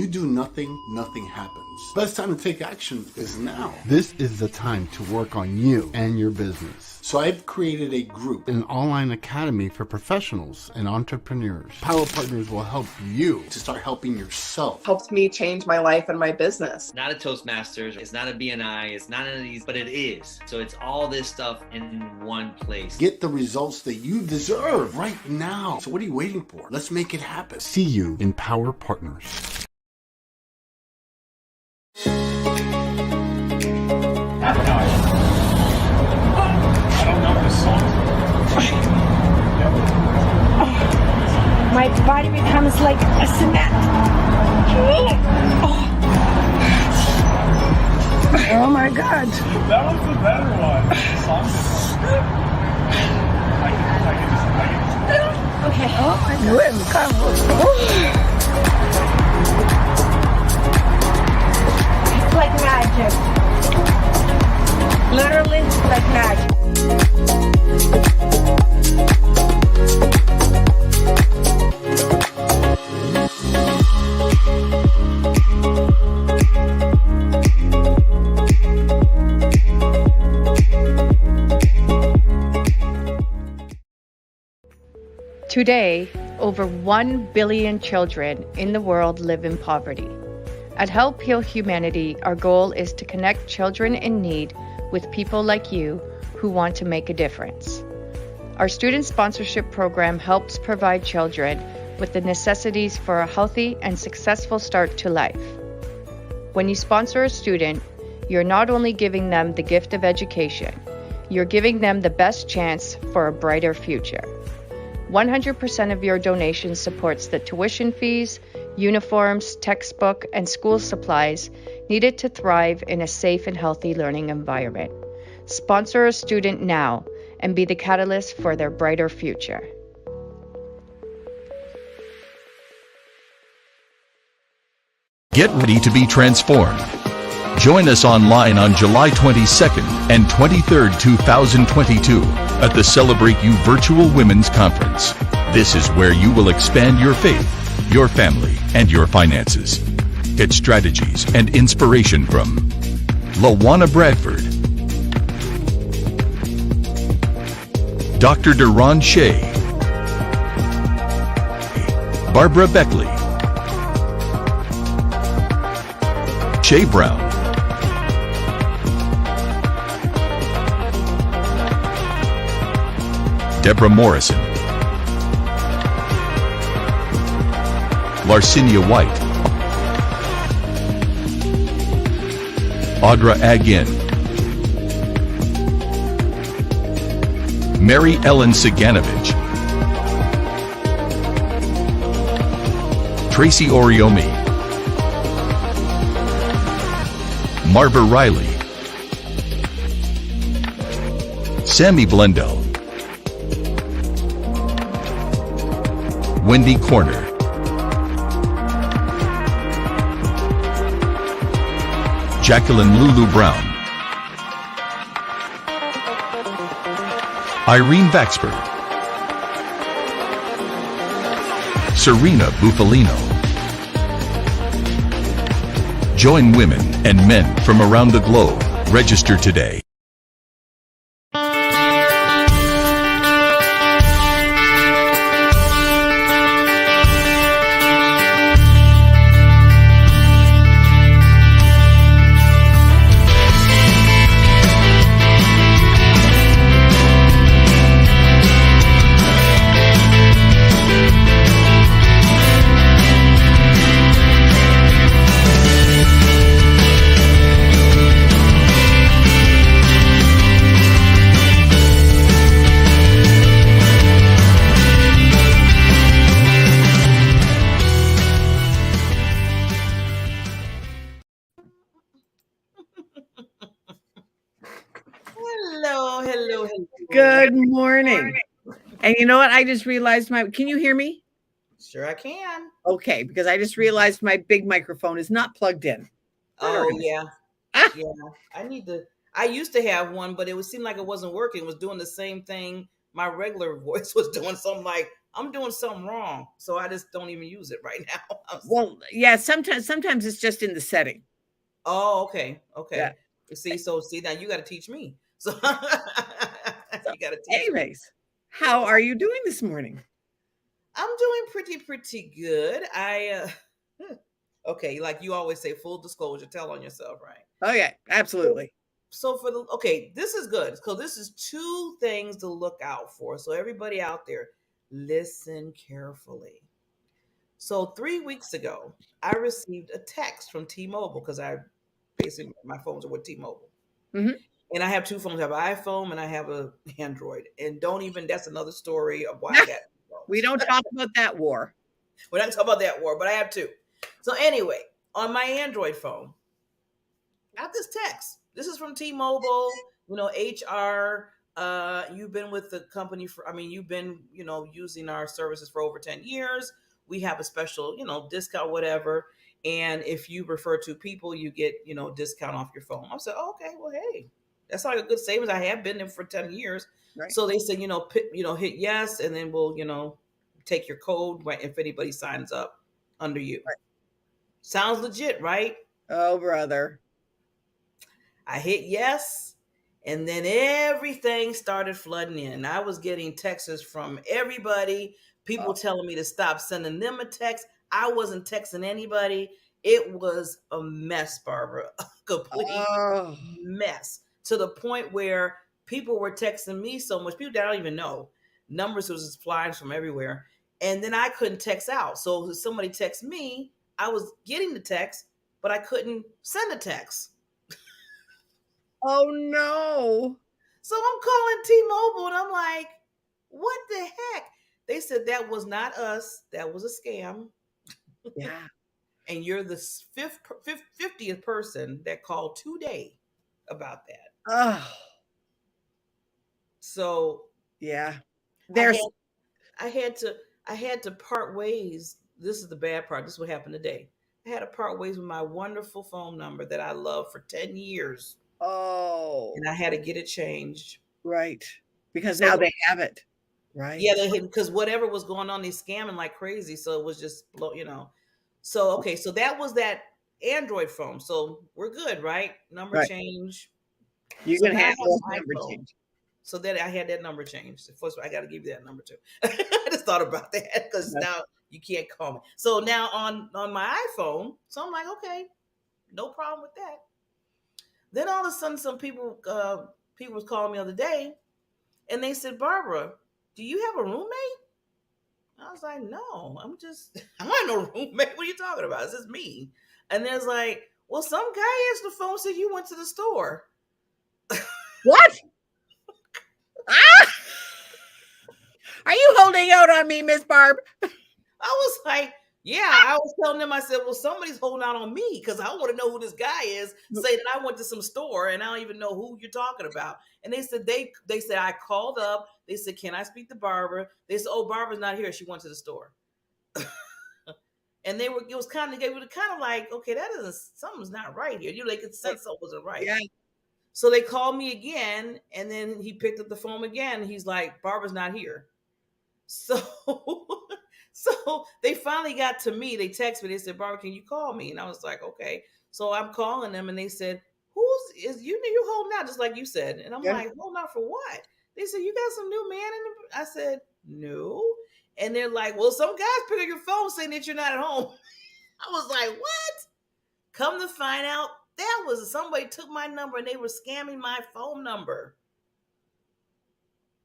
do nothing, nothing happens. Best time to take action is now. This is the time to work on you and your business. So I've created a group, an online academy for professionals and entrepreneurs. Power Partners will help you to start helping yourself. Helped me change my life and my business. Not a Toastmasters, it's not a BNI, it's not any of these, but it is. So it's all this stuff in one place. Get the results that you deserve right now. So what are you waiting for? Let's make it happen. See you in Power Partners. My body becomes like a cement. Oh my God. That was the better one. The song Okay. Oh my God. It's like magic. Literally like magic. Today, over 1 billion children in the world live in poverty. At Help Heal Humanity, our goal is to connect children in need with people like you who want to make a difference. Our student sponsorship program helps provide children with the necessities for a healthy and successful start to life. When you sponsor a student, you're not only giving them the gift of education, you're giving them the best chance for a brighter future. 100% of your donation supports the tuition fees, uniforms, textbook, and school supplies needed to thrive in a safe and healthy learning environment. Sponsor a student now and be the catalyst for their brighter future. Get ready to be transformed. Join us online on July 22nd and 23rd, 2022 at the Celebrate You Virtual Women's Conference. This is where you will expand your faith, your family, and your finances. Get strategies and inspiration from Lawana Bradford, Dr. Duran Shea, Barbara Beckly, Shay Brown, Deborah Morrison, Larcinia White, Audra Agin, Mary Ellen Siganovich, Tracy Oriomi, Marva Riley, Sammy Blundell, Wendy Corner, Jacqueline Lulu Brown, Irene Vaxford, Serena Bufalino. Join women and men from around the globe. Register today. Good morning. And you know what? I just realized can you hear me? Sure I can. Okay, because I just realized my big microphone is not plugged in. Oh, yeah. Yeah. I used to have one, but it would seem like it wasn't working. It was doing the same thing my regular voice was doing. So I'm like, I'm doing something wrong. So I just don't even use it right now. Well, yeah, sometimes it's just in the setting. Oh, okay. Yeah. See, now you got to teach me. So you got to teach me. Anyways, how are you doing this morning? I'm doing pretty good. Okay, like you always say, full disclosure, tell on yourself, right? Oh yeah, absolutely. So this is good because this is two things to look out for. So everybody out there, listen carefully. So 3 weeks ago, I received a text from T-Mobile because I basically my phones are with T-Mobile. Mm-hmm. And I have two phones. I have an iPhone and I have an Android. And that's another story of why I got we don't talk about that war. We're not talking about that war, but I have two. So anyway, on my Android phone, I got this text. This is from T-Mobile, HR. You've been with the company you've been, using our services for over 10 years. We have a special, discount, whatever. And if you refer to people, you get, discount off your phone. I said, oh, okay, well, hey, that's like a good savings. I have been there for 10 years. Right. So they said, hit yes, and then we'll, take your code if anybody signs up under you. Right. Sounds legit, right? Oh, brother. I hit yes, and then everything started flooding in. I was getting texts from everybody, people telling me to stop sending them a text. I wasn't texting anybody. It was a mess, Barbara, a complete mess, to the point where people were texting me so much, people that I don't even know. Numbers was just flying from everywhere. And then I couldn't text out. So if somebody texted me, I was getting the text, but I couldn't send a text. Oh, no. So I'm calling T-Mobile and I'm like, what the heck? They said that was not us. That was a scam. Yeah. And you're the 50th person that called today about that. Oh. So yeah. I had to part ways. This is the bad part. This is what happened today. I had to part ways with my wonderful phone number that I loved for 10 years. Oh. And I had to get it changed. Right. Because now they have it. Right. Yeah, because whatever was going on, they scamming like crazy. So it was just, So, okay. So that was that Android phone. So we're good, right? Number change. You're going to have number change. So then I had that number changed. First, I got to give you that number too. I just thought about that because now you can't call me. So now on my iPhone, so I'm like, okay, no problem with that. Then all of a sudden, some people was calling me the other day, and they said, Barbara, do you have a roommate? I was like, no, I'm not no roommate. What are you talking about? This is me. And there's like, well, some guy answered the phone, said you went to the store. What? Are you holding out on me, Miss Barb? I was like, yeah, I was telling them, I said, well, somebody's holding out on me because I want to know who this guy is. Say that I went to some store and I don't even know who you're talking about. And they said, they said, I called up. They said, can I speak to Barbara? They said, oh, Barbara's not here. She went to the store. And it was kind of like, okay, something's not right here. They could sense something wasn't right. Yeah. So they called me again, and then he picked up the phone again. He's like, Barbara's not here. So they finally got to me. They texted me. They said, Barbara, can you call me? And I was like, okay. So I'm calling them, and they said, you holding out, just like you said. And I'm like, holding out for what? They said, you got some new man in the... I said, no. And they're like, well, some guys pick up your phone saying that you're not at home. I was like, what? Come to find out, that was somebody took my number and they were scamming my phone number.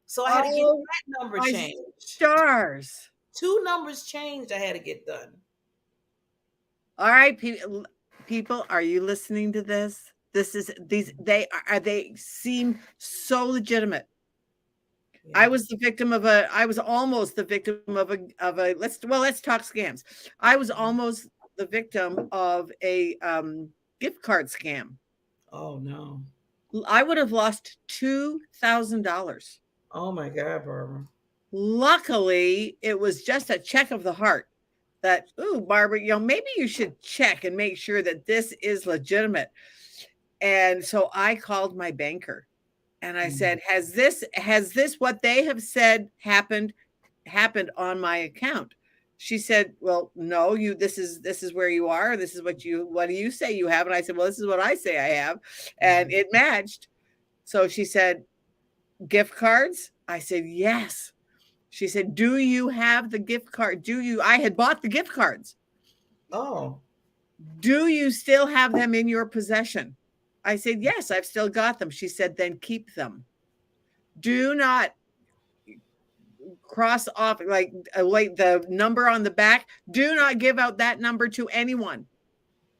So I had to get that number changed. Stars. 2 numbers changed. I had to get done. All right, people, are you listening to this? They seem so legitimate. Yeah. I was almost the victim of a let's talk scams. I was almost the victim of a gift card scam. Oh no. I would have lost $2,000. Oh my God, Barbara. Luckily, it was just a check of the heart that, ooh, Barbara, maybe you should check and make sure that this is legitimate. And so I called my banker and I said, has this what they have said happened? happened on my account. She said, well, no, this is where you are. This is what do you say you have? And I said, well, this is what I say I have. And it matched. So she said, gift cards? I said, yes. She said, do you have the gift card? I had bought the gift cards. Oh. Do you still have them in your possession? I said, yes, I've still got them. She said, then keep them. Do not cross off like the number on the back. Do not give out that number to anyone,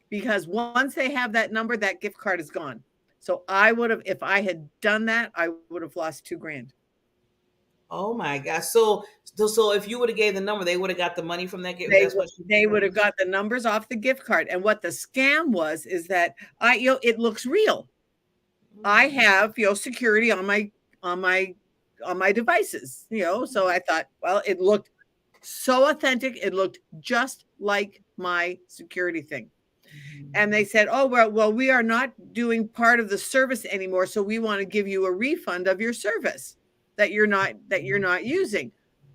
because once they have that number, that gift card is gone. So I would have, if I had done that, I would have lost $2,000. Oh my gosh. So if you would have gave the number, they would have got the money from that gift. They would have got the numbers off the gift card. And what the scam was is that it looks real. I have, security on my devices, so I thought, well, it looked so authentic. It looked just like my security thing. And they said, oh, well, we are not doing part of the service anymore. So we want to give you a refund of your service that you're not using.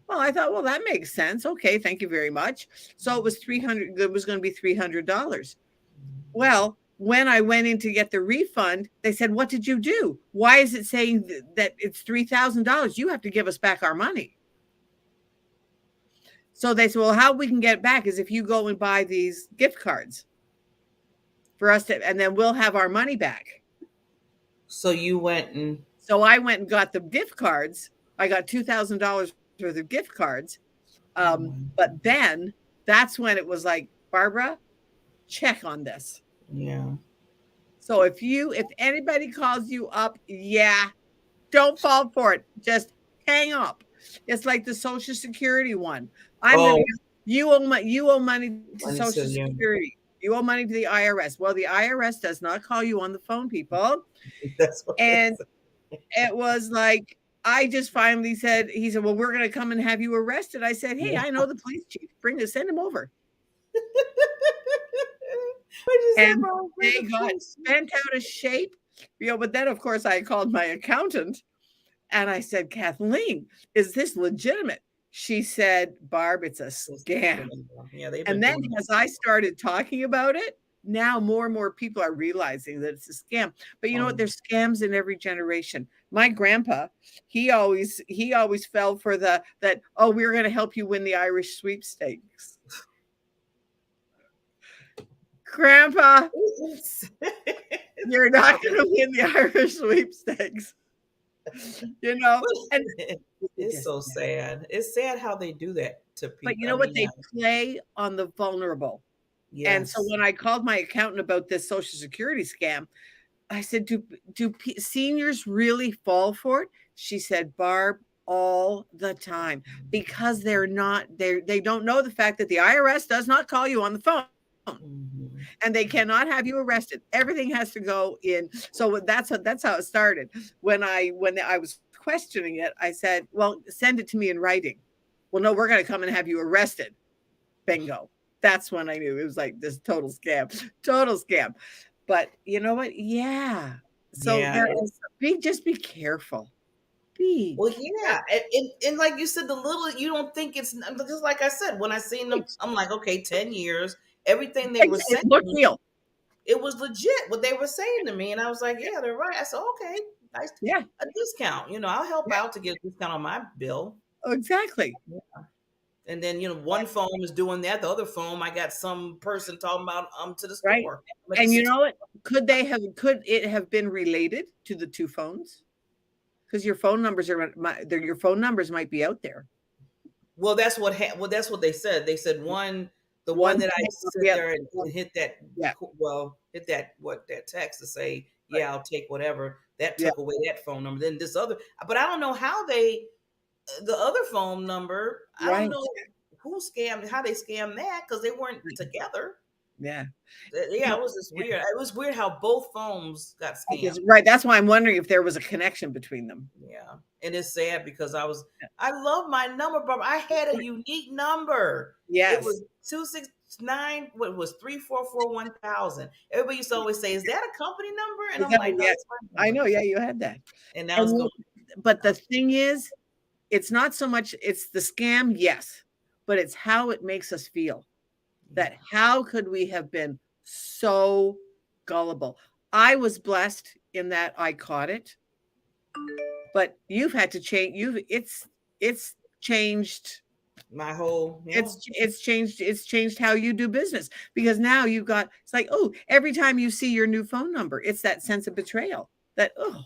Well, I thought, well, that makes sense. Okay. Thank you very much. So it was it was going to be $300. Well, when I went in to get the refund, they said, what did you do? Why is it saying that it's $3,000? You have to give us back our money. So they said, well, how we can get it back is if you go and buy these gift cards for us and then we'll have our money back. So you went and... So I went and got the gift cards. I got $2,000 worth of gift cards. But then that's when it was like, Barbara, check on this. Yeah. So if anybody calls you up, don't fall for it. Just hang up. It's like the Social Security one. You owe money to Social Security. You owe money to the IRS. Well, the IRS does not call you on the phone, people. That's what it was like, I just finally said, he said, well, we're going to come and have you arrested. I said, hey, I know the police chief. Send him over. And they got bent out of shape, but then of course I called my accountant and I said, Kathleen, is this legitimate? She said, Barb, it's a scam. Yeah, and then as I started talking about it, now more and more people are realizing that it's a scam. But you know what? There's scams in every generation. My grandpa, he always fell for that, we're going to help you win the Irish sweepstakes. Grandpa, you're not going to win the Irish sweepstakes. And it's so sad. It's sad how they do that to people. But you know what? They play on the vulnerable. Yes. And so when I called my accountant about this Social Security scam, I said, do seniors really fall for it? She said, Barb, all the time, because they don't know the fact that the IRS does not call you on the phone. And they cannot have you arrested. Everything has to go in. So that's how it started. When I was questioning it, I said, well, send it to me in writing. Well, no, we're going to come and have you arrested. Bingo. That's when I knew it was like this total scam. But you know what? Yeah. So just be careful. Well, yeah. And like you said, the little, you don't think it's just like I said, when I seen them, I'm like, okay, 10 years. Everything they were saying, real. It was legit what they were saying to me, and I was like, "Yeah, they're right." I said, "Okay, nice, a discount. I'll help out to get a discount on my bill." Oh, exactly. Yeah. And then one phone is doing that. The other phone, I got some person talking about to the store. Right. And you know what? Could it have been related to the two phones? Because your phone numbers might be out there. Well, that's what they said. They said one. The one that I sit there and hit that, hit that text to say, I'll take whatever. That took away that phone number. Then this other, but I don't know how the other phone number, I don't know how they scammed that because they weren't together. Yeah. Yeah, it was just weird. It was weird how both phones got scammed. Right. That's why I'm wondering if there was a connection between them. Yeah. And it's sad because I love my number, but I had a unique number. Yes. It was 269, what was 344-1000. Everybody used to always say, is that a company number? And I'm like, no, I know. Yeah, you had that. And that was good. But the thing is, it's not so much, it's the scam, yes, but it's how it makes us feel. That how could we have been so gullible? I was blessed in that I caught it, but you've had to change. It's changed My whole, it's changed how you do business, because now you've got, it's like, oh, every time you see your new phone number, it's that sense of betrayal, that, oh,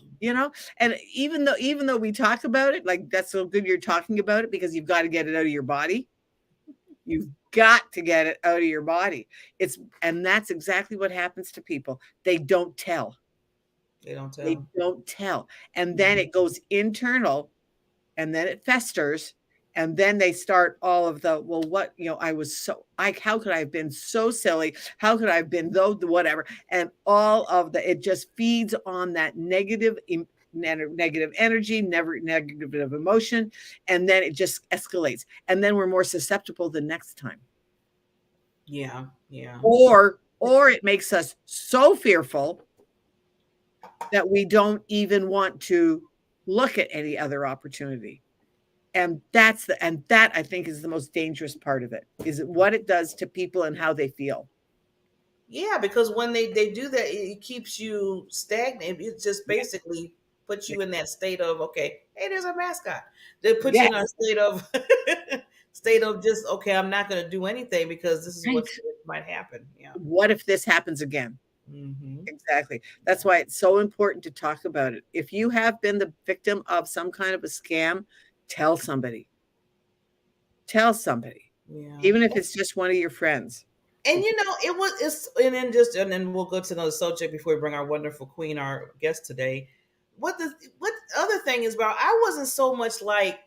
and even though we talk about it, like, that's so good you're talking about it, because you've got to get it out of your body. You've got to get it out of your body. And that's exactly what happens to people. They don't tell. They don't tell. They don't tell. And then it goes internal, and then it festers. And then they start all of the, well, what, how could I have been so silly? How could I have been whatever? And all of it just feeds on that negative energy, negative emotion. And then it just escalates. And then we're more susceptible the next time. Yeah. Yeah. Or it makes us so fearful that we don't even want to look at any other opportunity. And that I think is the most dangerous part of it, is what it does to people and how they feel. Yeah, because when they do that, it keeps you stagnant. It just basically puts you in that state of, okay, hey, there's a mascot. They put you in a state of just, okay, I'm not going to do anything because this is what might happen. Yeah. What if this happens again? Mm-hmm. Exactly. That's why it's so important to talk about it. If you have been the victim of some kind of a scam, tell somebody. Yeah. Even if it's just one of your friends. And and then we'll go to another subject before we bring our wonderful queen, our guest today. What other thing is about, I wasn't so much like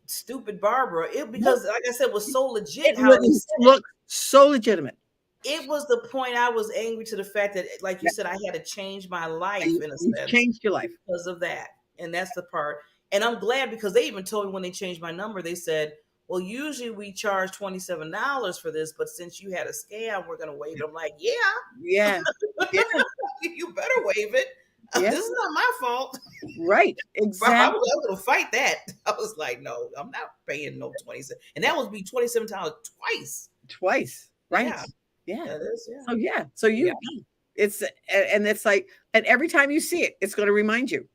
stupid Barbara, because like I said, it was so legit. It looked so legitimate. It was the point I was angry to the fact that, like you said, I had to change my life in a sense. Changed your life because of that. And that's the part. And I'm glad, because they even told me when they changed my number, they said, well, usually we charge $27 for this, but since you had a scam, we're going to waive it. I'm like, yeah. You better waive it. This is not my fault. Right. Exactly. I was going to fight that. I was like, no, I'm not paying no 27. And that would be $27 twice. Right. Yeah. That is, So it's like, and every time you see it, it's going to remind you.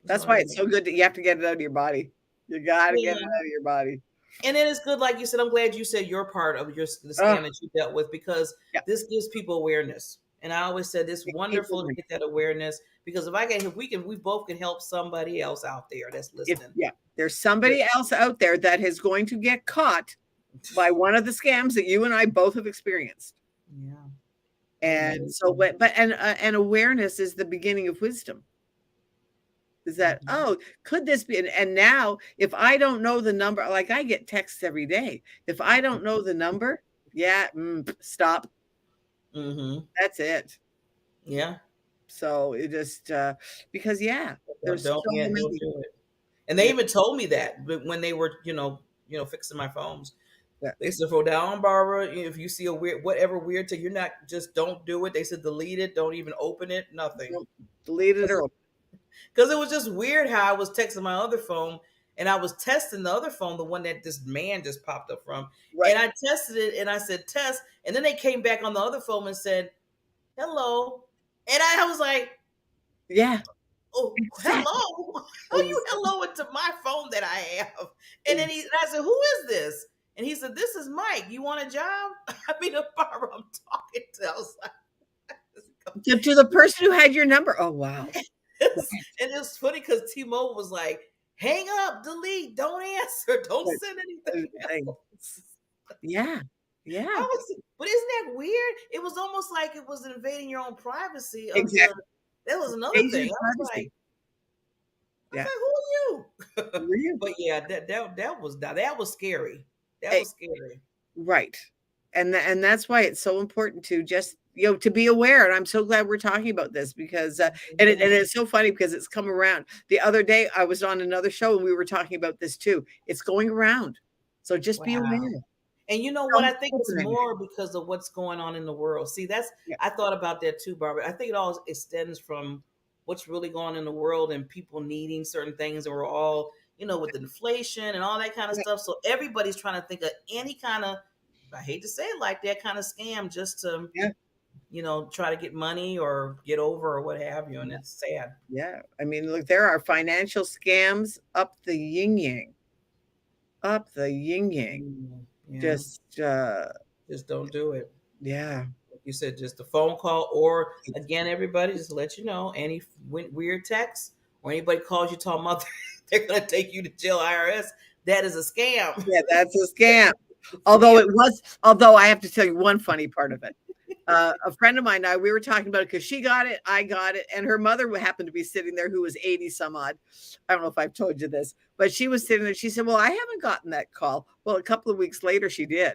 That's why it's so good that you have to get it out of your body. You got to get it out of your body. And then it's good, like you said, I'm glad you said your part of the scam that you dealt with, because this gives people awareness. And I always said it's wonderful to get that awareness, because if we both can help somebody else out there that's listening. There's somebody else out there that is going to get caught by one of the scams that you and I both have experienced. Yeah. And so, and awareness is the beginning of wisdom. Is that, could this be? And now, if I don't know the number, like, I get texts every day. If I don't know the number, stop. Mm-hmm. That's it. Yeah. So it just, because, there's don't do it. And they even told me that when they were, fixing my phones. Yeah. They said, "For down, Barbara, if you see whatever weird thing, don't do it." They said, delete it, don't even open it, nothing. Delete it or open. Because it was just weird how I was texting my other phone, and I was testing the other phone, the one that this man just popped up from. Right. And I tested it, and I said, test. And then they came back on the other phone and said, hello. And I was like, oh, hello? How you hello into my phone that I have? And then I said, who is this? And he said, this is Mike. You want a job? I mean, Barbara, I'm talking to. I was like, to the person who had your number. Oh, wow. And it's funny because T-Mobile was like, hang up, delete, don't answer, don't send anything else. Yeah. But isn't that weird? It was almost like it was invading your own privacy. Exactly. That was another thing. I was like, who are you? But that was scary. That was scary. Right. And that's why it's so important to just, to be aware. And I'm so glad we're talking about this, because, and it's so funny because it's come around. The other day I was on another show and we were talking about this too. It's going around. So just be aware. And you know what? I think it's more because of what's going on in the world. See, I thought about that too, Barbara. I think it all extends from what's really going on in the world and people needing certain things. And we're all, with inflation and all that kind of stuff. So everybody's trying to think of any kind of, I hate to say it like that, kind of scam just to, try to get money or get over or what have you. And it's sad. Yeah. I mean, look, there are financial scams up the yin-yang. Up the yin-yang. Yeah. Just don't do it. Yeah. Like you said, just a phone call, or again, everybody, just to let you know, any weird text or anybody calls you talking about they're going to take you to jail, IRS, that is a scam. Yeah, that's a scam. Although I have to tell you one funny part of it. A friend of mine and I, we were talking about it because she got it, I got it, and her mother happened to be sitting there who was 80 some odd. I don't know if I've told you this, but she was sitting there. She said, well, I haven't gotten that call. Well, a couple of weeks later, she did.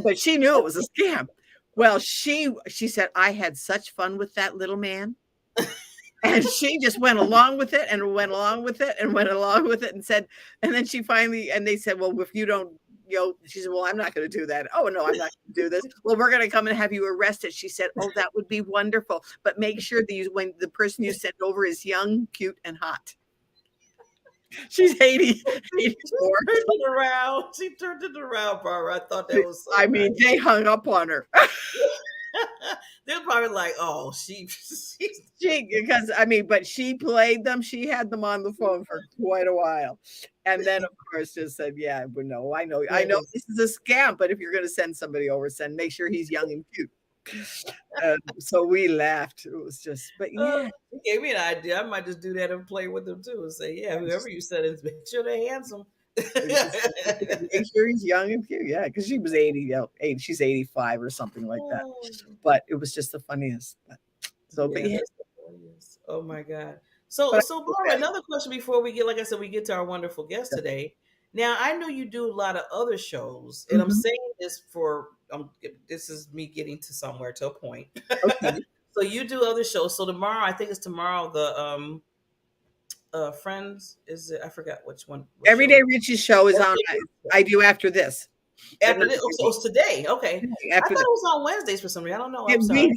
But she knew it was a scam. Well, she said, I had such fun with that little man. And she just went along with it and went along with it and went along with it and said, and then she finally, and they said, well, if you don't, she said, well, I'm not going to do that. Oh, no, I'm not going to do this. Well, we're going to come and have you arrested. She said, oh, that would be wonderful. But make sure that when the person you send over is young, cute, and hot. She's 80. 84. She turned it around, Barbara. I thought that was so mean, they hung up on her. They're probably like, oh, because but she played them. She had them on the phone for quite a while. And then, of course, just said, yeah, but no, I know this is a scam, but if you're going to send somebody over, make sure he's young and cute. So we laughed. It was just, but yeah. It gave me an idea. I might just do that and play with them too and say, yeah, whoever you send is, make sure they're handsome. Make sure he's young and cute. Yeah, because she was 80. She's 85 or something like that. But it was just the funniest. But yeah. Oh my God. So Barbara, another question before we get, like I said, we get to our wonderful guest today. Now, I know you do a lot of other shows, and I'm saying this this is me getting to somewhere, to a point. Okay. So you do other shows. So tomorrow, I think it's tomorrow, the Friends, is it? I forgot which one. Everyday Richie's show is on. I do after this. After this, so it's today. Okay. I thought it was on Wednesdays for some reason. I don't know.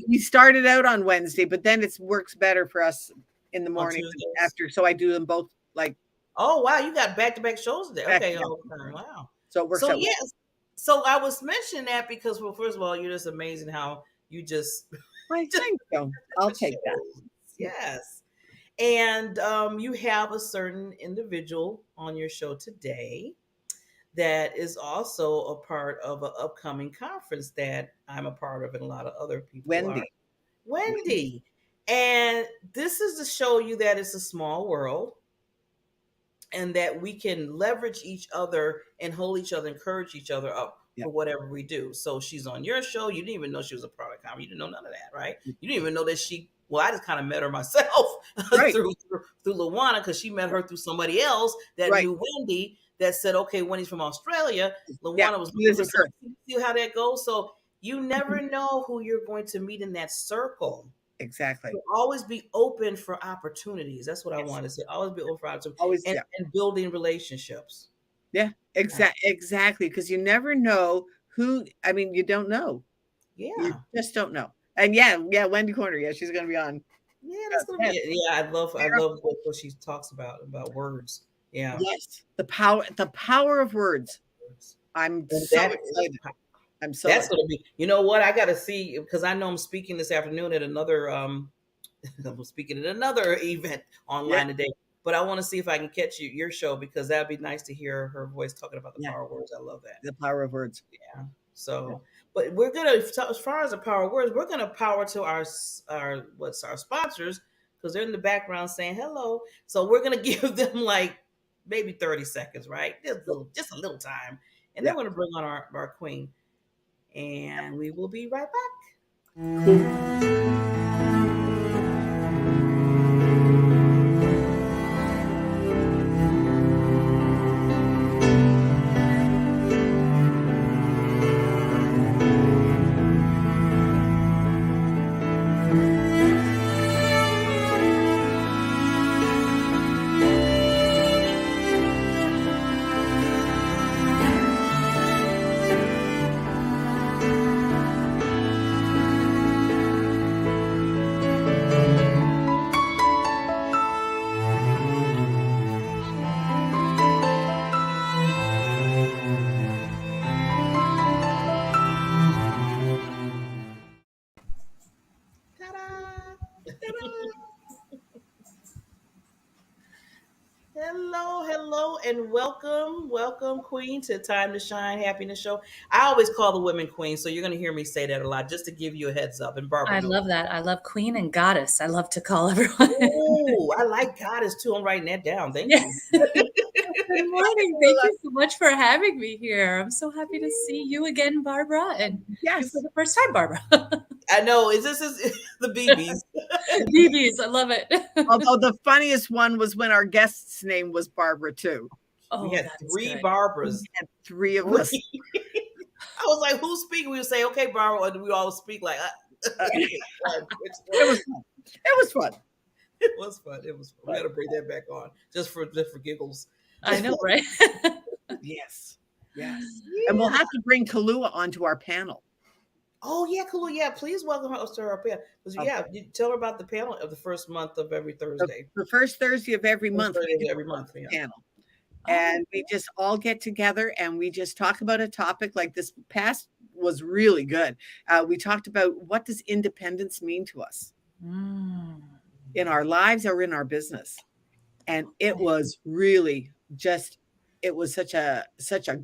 We started out on Wednesday, but then it works better for us in the morning after. So I do them both like. Oh wow, you got back-to-back shows there. Okay. Wow. So it works out. Yes. So I was mentioning that because, well, first of all, you're just amazing how you just. Thank you. I'll take that. Yes. And you have a certain individual on your show today that is also a part of an upcoming conference that I'm a part of, and a lot of other people are. Wendy. And this is to show you that it's a small world and that we can leverage each other and hold each other, encourage each other up for whatever we do. So she's on your show. You didn't even know she was a part of comedy. You didn't know none of that, right? You didn't even know that I just kind of met her myself through Luana, because she met her through somebody else that knew Wendy, that said, okay, Wendy's from Australia. Luana was looking for something. See how that goes? So you never know who you're going to meet in that circle. Exactly. So always be open for opportunities. That's what I want to say. Always be open for opportunities. And building relationships. Yeah, exactly. Because you never know who. I mean, you don't know. Yeah, you just don't know. And Wendy Corner. Yeah, she's going to be on. Yeah, that's going to be it. Yeah, I love what she talks about words. Yeah. Yes, the power of words. I'm so excited. That's going to be, you know what, I got to see, because I know I'm speaking this afternoon at another, I'm speaking at another event online today, but I want to see if I can catch your show, because that'd be nice to hear her voice talking about the power of words. I love that. The power of words. Yeah. So, but we're going to, as far as the power of words, we're going to power to our sponsors, because they're in the background saying hello. So we're going to give them like maybe 30 seconds, right? Just a little time. And they're going to bring on our queen. And we will be right back. Hello, and welcome, Queen, to Time to Shine Happiness Show. I always call the women Queen, so you're going to hear me say that a lot, just to give you a heads up. And Barbara, I love that. I love Queen and Goddess. I love to call everyone. Oh, I like Goddess too. I'm writing that down. Thank Yes. you. Good morning. Thank you so much for having me here. I'm so happy to see you again, Barbara, and you for the first time, Barbara. I know. Is the BBs? BBs, I love it. Although the funniest one was when our guest's name was Barbara too. Oh, we had three Barbaras. We had three of us. I was like, "Who's speaking?" We would say, "Okay, Barbara," or do we all speak like? It was fun. It was fun. It was fun. It was fun. We got to bring that back on just for giggles. I know, right? Yes. And we'll have to bring Kalua onto our panel. Oh yeah, Kalua. Yeah, please welcome her to our panel. You tell her about the panel of the first month of every Thursday. The first Thursday of every month. Yeah. Panel. And we just all get together and we just talk about a topic. Like this past was really good. We talked about what does independence mean to us in our lives or in our business. And it was really it was such a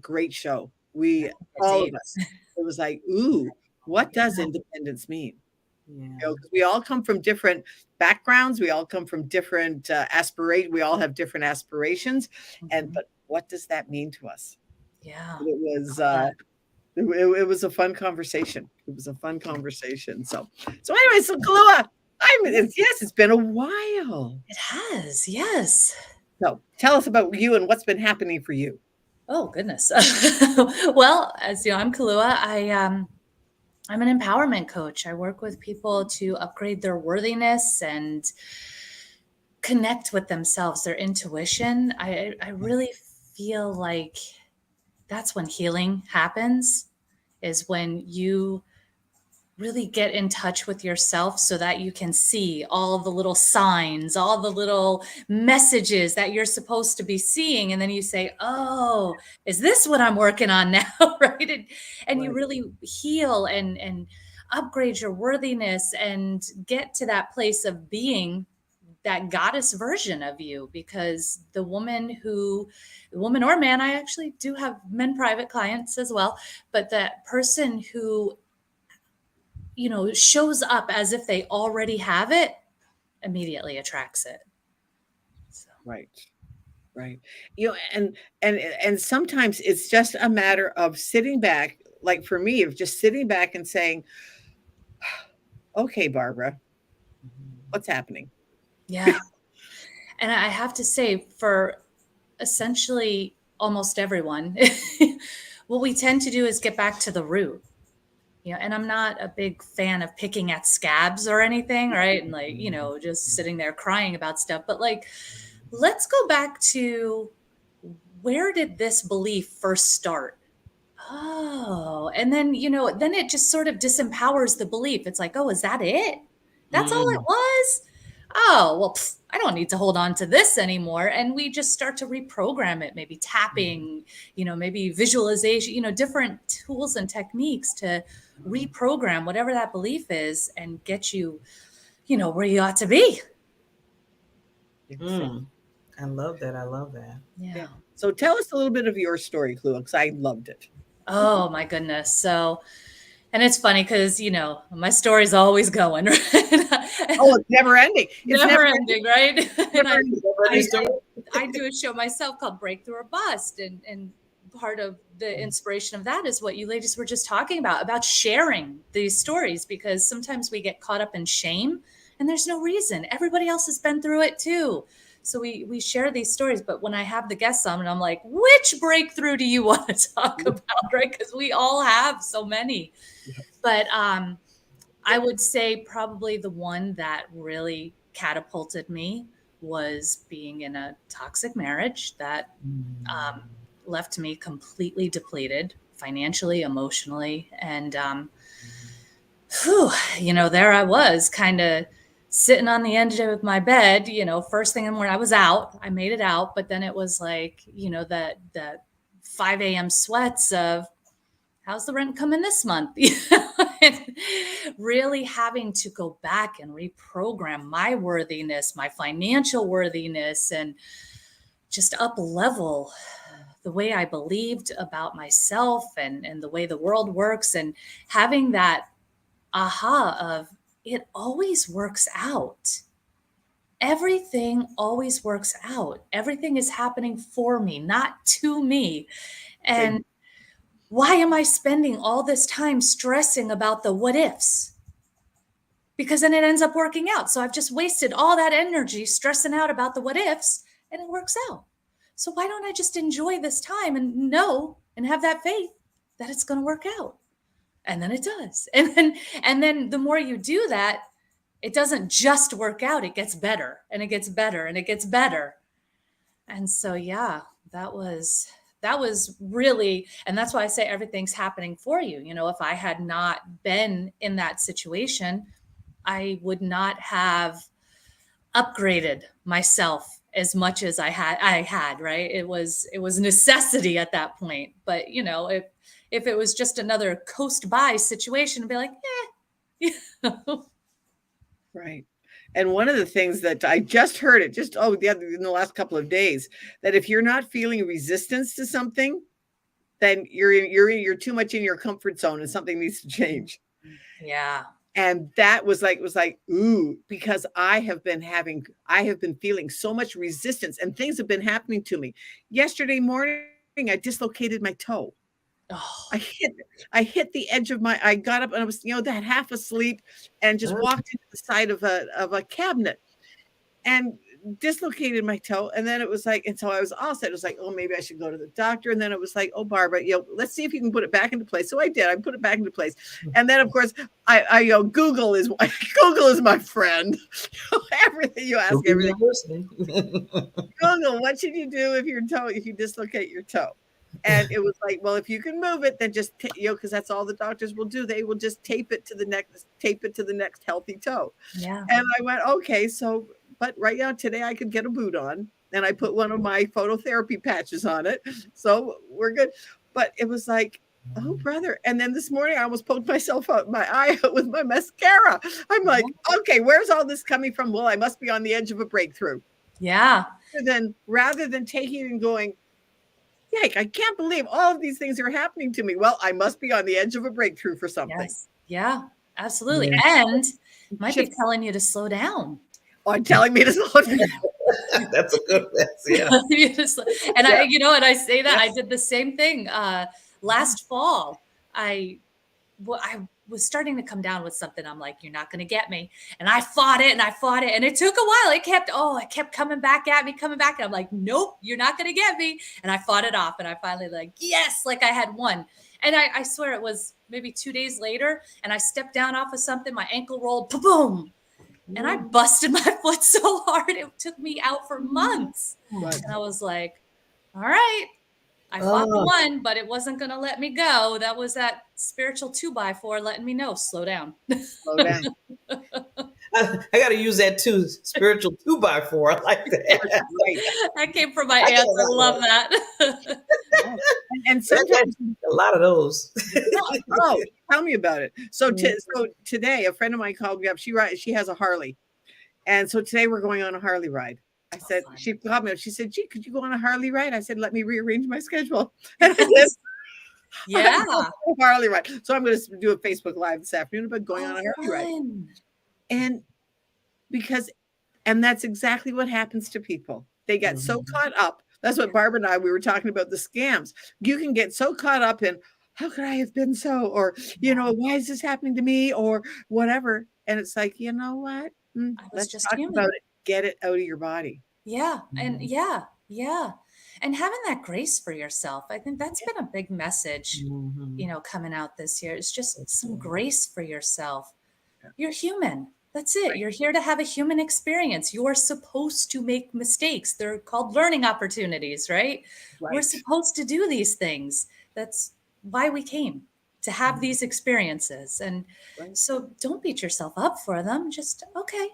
great show. All of us, it was like, ooh, what does independence mean? Yeah. You know, 'cause we all come from different backgrounds. We all come from different aspirations. We all have different aspirations. But what does that mean to us? Yeah. It was it was a fun conversation. It was a fun conversation. So anyway, so Kalua, it's been a while. It has, yes. So tell us about you and what's been happening for you. Oh, goodness. Well, as you know, I'm Kalua. I'm an empowerment coach. I work with people to upgrade their worthiness and connect with themselves, their intuition. I really feel like that's when healing happens, is when you really get in touch with yourself so that you can see all the little signs, all the little messages that you're supposed to be seeing. And then you say, oh, is this what I'm working on now? Right. And you really heal and upgrade your worthiness and get to that place of being that goddess version of you. Because the woman or man, I actually do have men private clients as well, but that person who shows up as if they already have it, immediately attracts it. So. Right. And sometimes it's just a matter of sitting back, like for me, of just sitting back and saying, okay, Barbara, what's happening? Yeah. And I have to say, for essentially almost everyone, what we tend to do is get back to the root. And I'm not a big fan of picking at scabs or anything, right? And just sitting there crying about stuff. But let's go back to, where did this belief first start? Oh, and then, then it just sort of disempowers the belief. It's like, oh, is that it? That's all it was? Oh, well, I don't need to hold on to this anymore. And we just start to reprogram it, maybe tapping, maybe visualization, different tools and techniques to reprogram whatever that belief is and get you, where you ought to be. I love that. Yeah. So tell us a little bit of your story, Kalua, because I loved it. Oh, my goodness. So, and it's funny because, my story's always going, right? It's never ending. It's never ending, right? Never I do a show myself called Breakthrough or Bust. And part of the inspiration of that is what you ladies were just talking about sharing these stories, because sometimes we get caught up in shame and there's no reason. Everybody else has been through it too. So we share these stories, but when I have the guests on, and I'm like, which breakthrough do you want to talk about, right? Because we all have so many. But I would say probably the one that really catapulted me was being in a toxic marriage that left me completely depleted financially, emotionally. And, there I was kind of sitting on the edge of my bed, first thing in the morning. I was out, I made it out, but then it was like, the 5 a.m. sweats of, how's the rent coming this month? And really having to go back and reprogram my worthiness, my financial worthiness, and just up level the way I believed about myself and the way the world works, and having that aha of it always works out. Everything always works out. Everything is happening for me, not to me. And why am I spending all this time stressing about the what ifs? Because then it ends up working out. So I've just wasted all that energy stressing out about the what ifs, and it works out. So why don't I just enjoy this time and know and have that faith that it's going to work out? And then it does. And then the more you do that, it doesn't just work out, it gets better and it gets better and it gets better. And so, yeah, that was really, and that's why I say everything's happening for you. You know, if I had not been in that situation, I would not have upgraded myself as much as I had, right? It was necessity at that point. But, you know, if it was just another coast by situation, I'd be like, you know. Right. And one of the things that I just heard it in the last couple of days, that if you're not feeling resistance to something, then you're too much in your comfort zone and something needs to change. Yeah. And that was like, ooh, because I have been feeling so much resistance and things have been happening to me. Yesterday morning, I dislocated my toe. Oh. I hit the edge of I got up and I was, that half asleep and just walked into the side of a cabinet and dislocated my toe. And then it was like, and so I was all set. It was like, oh, maybe I should go to the doctor. And then it was like, oh, Barbara, let's see if you can put it back into place. So I did. I put it back into place. And then, of course, I Google is my friend. Everything you ask, everything. Google, what should you do if you dislocate your toe? And it was like, well, if you can move it, then just, because that's all the doctors will do. They will just tape it to the next healthy toe. Yeah. And I went, okay, so, but right now today I could get a boot on and I put one of my phototherapy patches on it. So we're good. But it was like, oh, brother. And then this morning I almost poked my eye out with my mascara. I'm like, okay, where's all this coming from? Well, I must be on the edge of a breakthrough. Yeah. Rather than taking it and going, yike, I can't believe all of these things are happening to me. Well, I must be on the edge of a breakthrough for something. Yes. Yeah, absolutely. Yeah. And it might be telling you to slow down. Oh, telling me to slow down. That's a good message. Yeah. And I say that I did the same thing last fall. I was starting to come down with something. I'm like, you're not going to get me. And I fought it. And it took a while. It kept coming back at me. And I'm like, nope, you're not going to get me. And I fought it off. And I finally yes, I had won. And I swear it was maybe 2 days later. And I stepped down off of something. My ankle rolled, boom. And I busted my foot so hard. It took me out for months. Right. And I was like, all right. I fought the one, but it wasn't going to let me go. That was that spiritual 2x4 letting me know, slow down. Slow down. I got to use that too. Spiritual 2x4. I like that. That came from my aunt. I love that. And sometimes a lot of those. Oh, tell me about it. So today, a friend of mine called me up. She has a Harley. And so today we're going on a Harley ride. I said, she called me up. She said, gee, could you go on a Harley ride? I said, let me rearrange my schedule. And I said, yeah. Harley ride. So I'm going to do a Facebook Live this afternoon about going on a Harley ride. And that's exactly what happens to people. They get so caught up. That's what Barbara and I, we were talking about the scams. You can get so caught up in, how could I have been so? Or, why is this happening to me? Or whatever. And it's like, you know what? Let's just talk about it. Get it out of your body. Yeah. And yeah. And having that grace for yourself. I think that's been a big message, coming out this year. It's just some grace for yourself. You're human. That's it. Right. You're here to have a human experience. You're supposed to make mistakes. They're called learning opportunities, right? We're supposed to do these things. That's why we came, to have these experiences. And so don't beat yourself up for them. Just, okay,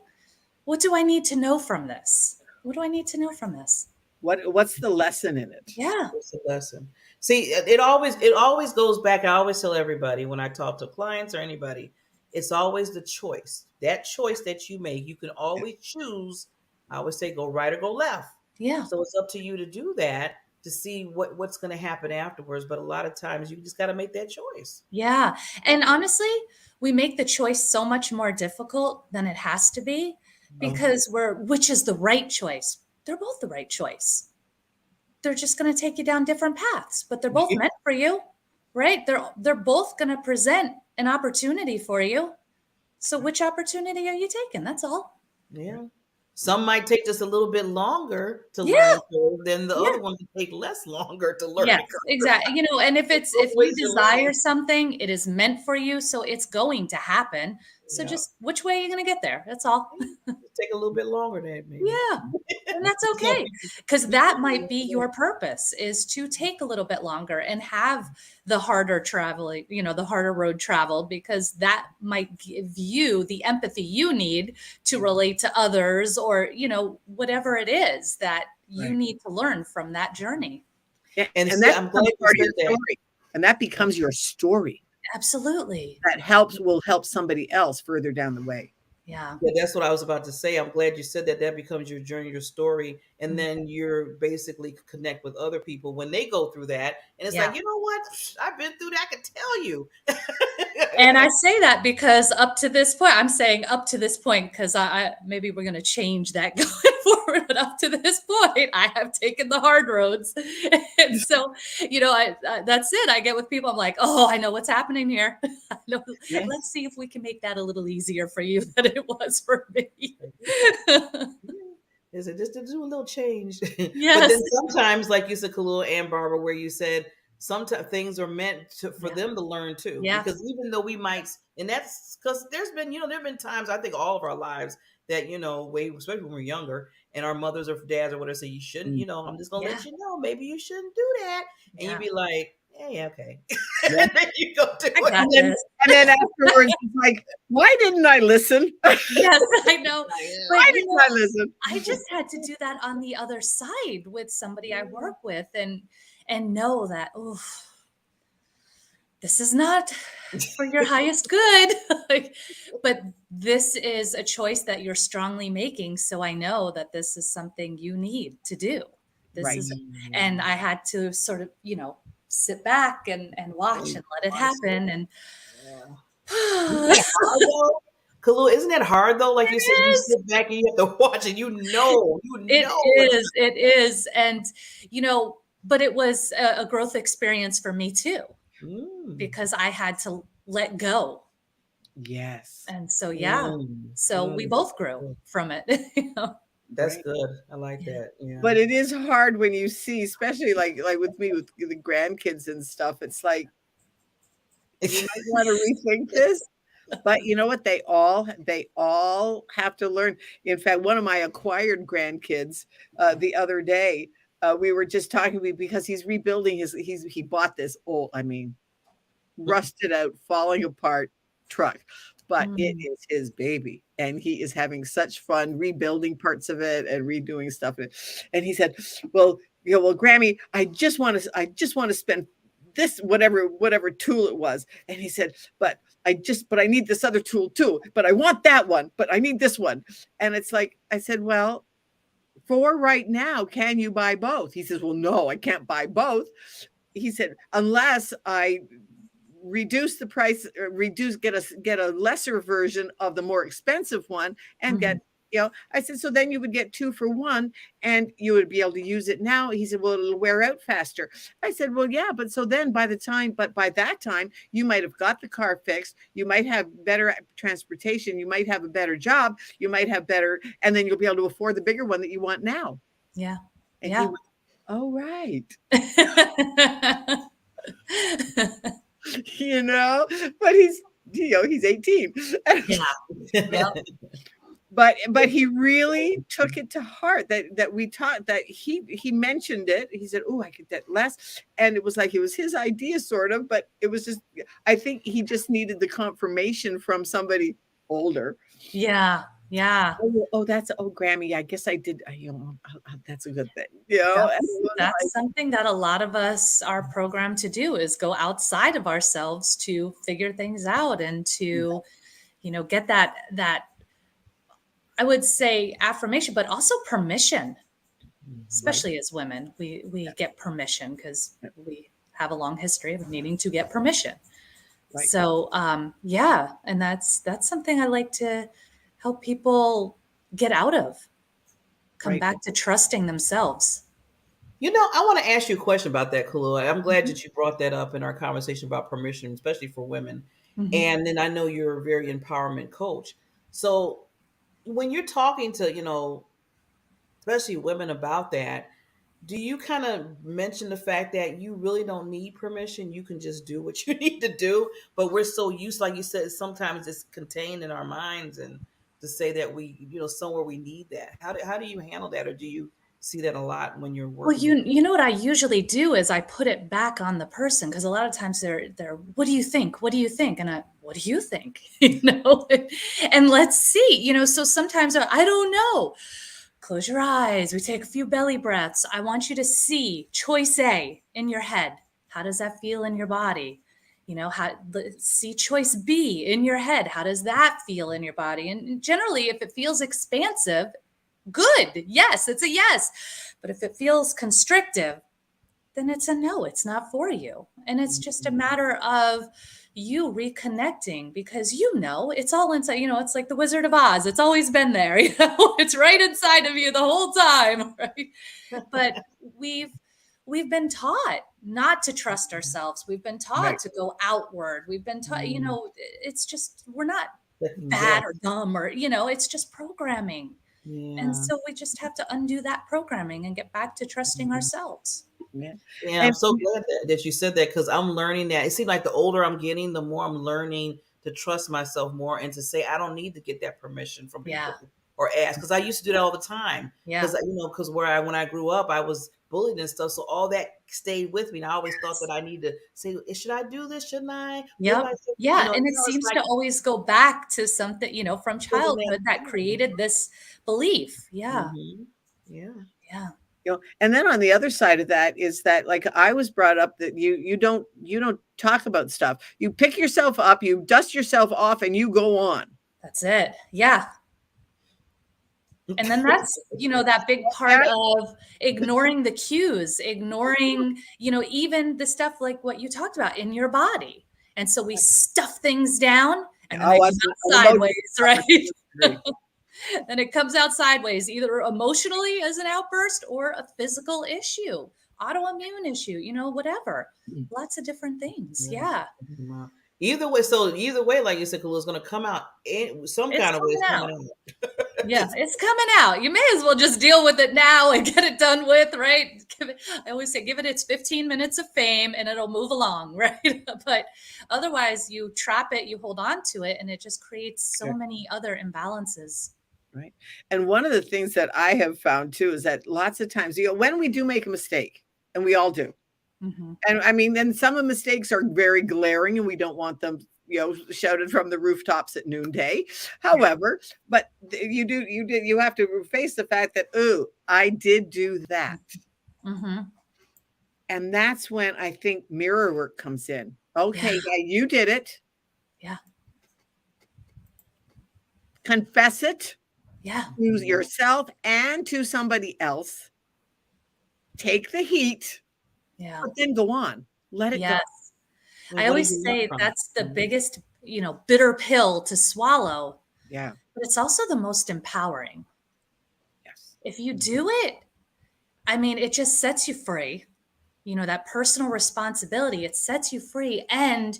what do I need to know from this? What do I need to know from this? What's the lesson in it? Yeah. What's the lesson? See, it always goes back. I always tell everybody when I talk to clients or anybody, it's always the choice. That choice that you make, you can always choose. I always say go right or go left. Yeah. So it's up to you to do that, to see what's going to happen afterwards. But a lot of times you just got to make that choice. Yeah. And honestly, we make the choice so much more difficult than it has to be because which is the right choice? They're both the right choice. They're just going to take you down different paths, but they're both meant for you, right? They're both going to present an opportunity for you. So which opportunity are you taking? That's all. Yeah. Some might take just a little bit longer to Yeah. learn curve, then the Yeah. other one can take less longer to learn. Yes, exactly. You know, and if you desire something, it is meant for you, so it's going to happen. So just which way are you going to get there? That's all. Take a little bit longer then, maybe. Yeah. And that's okay. Because that might be your purpose, is to take a little bit longer and have the harder traveling, you know, the harder road travel, because that might give you the empathy you need to relate to others, or, you know, whatever it is that you need to learn from that journey. And see, that's I'm glad part of you your said that. story. And that becomes your story. Absolutely. That will help somebody else further down the way. Yeah. Yeah, that's what I was about to say. I'm glad you said that. That becomes your journey, your story. And then you're basically connect with other people when they go through that. And it's like, you know what? I've been through that. I can tell you. And I say that because up to this point, I'm saying up to this point, because I maybe we're going to change that going forward. But up to this point, I have taken the hard roads. And so, you know, that's it. I get with people. I'm like, oh, I know what's happening here. I know. Yes. Let's see if we can make that a little easier for you than it was for me. Is it just to do a little change? Yes. But then sometimes, like you said, Kalua and Barbara, where you said sometimes things are meant for them to learn too. Yeah. Because even though we might, and that's because there have been times, I think all of our lives that, you know, especially when we're younger and our mothers or dads or whatever say, you shouldn't, you know, I'm just going to let you know, maybe you shouldn't do that. And you'd be like, yeah, okay. And then you go do it. And then afterwards, it's like, why didn't I listen? Yes, I know. Why didn't I listen? I just had to do that on the other side with somebody I work with, and know that, oh, this is not for your highest good. But this is a choice that you're strongly making. So I know that this is something you need to do. And I had to sort of, you know, sit back and watch and let it happen. And Kalua, isn't that hard though? Like you said, you sit back and you have to watch it. It is. And, you know, but it was a growth experience for me too, because I had to let go. Yes. And so, we both grew from it. You know? That's good. I like that. Yeah. But it is hard when you see, especially like with me with the grandkids and stuff. It's like, you might want to rethink this. But you know what? They all have to learn. In fact, one of my acquired grandkids the other day, we were just talking because he's rebuilding he bought this old, rusted out, falling apart truck. But it is his baby, and he is having such fun rebuilding parts of it and redoing stuff. And he said, "Well, Grammy, I just want to spend this whatever tool it was." And he said, "But I need this other tool too. But I want that one. But I need this one." And it's like, I said, "Well, for right now, can you buy both?" He says, "Well, no, I can't buy both." He said, "Unless I reduce the price, get a lesser version of the more expensive one and get." I said, "So then you would get 2 for 1 and you would be able to use it now." He said, "Well, it'll wear out faster." I said, "Well, yeah, but so then by that time you might have got the car fixed. You might have better transportation. You might have a better job. You might have better, and then you'll be able to afford the bigger one that you want now." Yeah. And he went, "Oh, right." But he's 18. Yeah. But he really took it to heart that we taught, that he mentioned it. He said, "Oh, I could get less." And it was like, it was his idea sort of, but it was just, I think he just needed the confirmation from somebody older. Yeah. Yeah. Oh, Grammy, I guess I did. That's a good thing. That's something that a lot of us are programmed to do, is go outside of ourselves to figure things out and to, get that, I would say, affirmation, but also permission. especially as women. We get permission because we have a long history of needing to get permission. Right. So yeah, and that's something I like to help people get out of. Come Right. back to trusting themselves. You know, I want to ask you a question about that, Kalua. I'm glad that you brought that up in our conversation about permission, especially for women. And then I know you're a very empowerment coach. So when you're talking to, especially women about that, do you kind of mention the fact that you really don't need permission? You can just do what you need to do. But we're so used, like you said, sometimes it's contained in our minds and to say that we, somewhere we need that. How do you handle that? Or do you see that a lot when you're Well, working? you know what I usually do is I put it back on the person because a lot of times they're what do you think? What do you think? And what do you think? And let's see, so sometimes I don't know. Close your eyes. We take a few belly breaths. I want you to see choice A in your head. How does that feel in your body? See choice B in your head. How does that feel in your body? And generally, if it feels expansive, good. Yes, it's a yes. But if it feels constrictive, then it's a no. It's not for you. And it's just a matter of you reconnecting because it's all inside. It's like the Wizard of Oz. It's always been there. It's right inside of you the whole time, right? But we've been taught not to trust ourselves. We've been taught to go outward. We've been taught, it's just we're not bad or dumb or it's just programming. Yeah. And so we just have to undo that programming and get back to trusting ourselves. Yeah, I'm so glad that you said that because I'm learning that. It seems like the older I'm getting, the more I'm learning to trust myself more and to say I don't need to get that permission from people or ask because I used to do that all the time. Yeah, because when I grew up, I was bullied and stuff, so all that stayed with me. And I always thought that I need to say, should I do this? Shouldn't I? Yeah, and it seems to always go back to something from childhood that created this belief. Yeah, yeah. And then on the other side of that is that, like, I was brought up that you don't talk about stuff. You pick yourself up, you dust yourself off, and you go on. That's it. Yeah. And then that's, that big part of ignoring the cues, ignoring, even the stuff like what you talked about in your body. And so we stuff things down and then they come out sideways, right? And it comes out sideways, either emotionally as an outburst or a physical issue, autoimmune issue, whatever. Lots of different things. Yeah. Either way, like you said, Kalua, is going to come out in some kind of way. It's coming out. Yeah, it's coming out. You may as well just deal with it now and get it done with, right? I always say, give it its 15 minutes of fame and it'll move along, right? But otherwise, you trap it, you hold on to it, and it just creates so many other imbalances. Right. And one of the things that I have found too is that lots of times, when we do make a mistake, and we all do, and I mean, then some of the mistakes are very glaring and we don't want them, shouted from the rooftops at noonday. However, but you have to face the fact that, I did do that. And that's when I think mirror work comes in. Okay, you did it. Yeah. Confess it. Yeah. To yourself and to somebody else. Take the heat. Yeah. But then go on. Let it go. I always say that's the biggest, bitter pill to swallow. Yeah. But it's also the most empowering. Yes. If you do it, I mean, it just sets you free. That personal responsibility, it sets you free. And,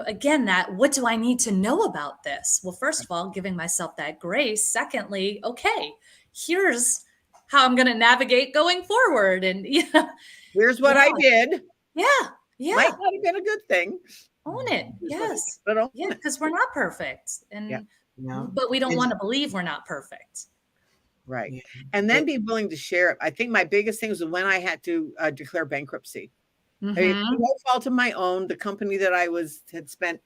again, what do I need to know about this? Well, first of all, giving myself that grace. Secondly, okay, here's how I'm going to navigate going forward. And here's what I did. Yeah. Yeah. Might not have been a good thing. Own it. Yes. But because we're not perfect. And but we don't want to believe we're not perfect. Right. Yeah. And then be willing to share it. I think my biggest thing was when I had to declare bankruptcy. I mean, no fault of my own. The company that I had spent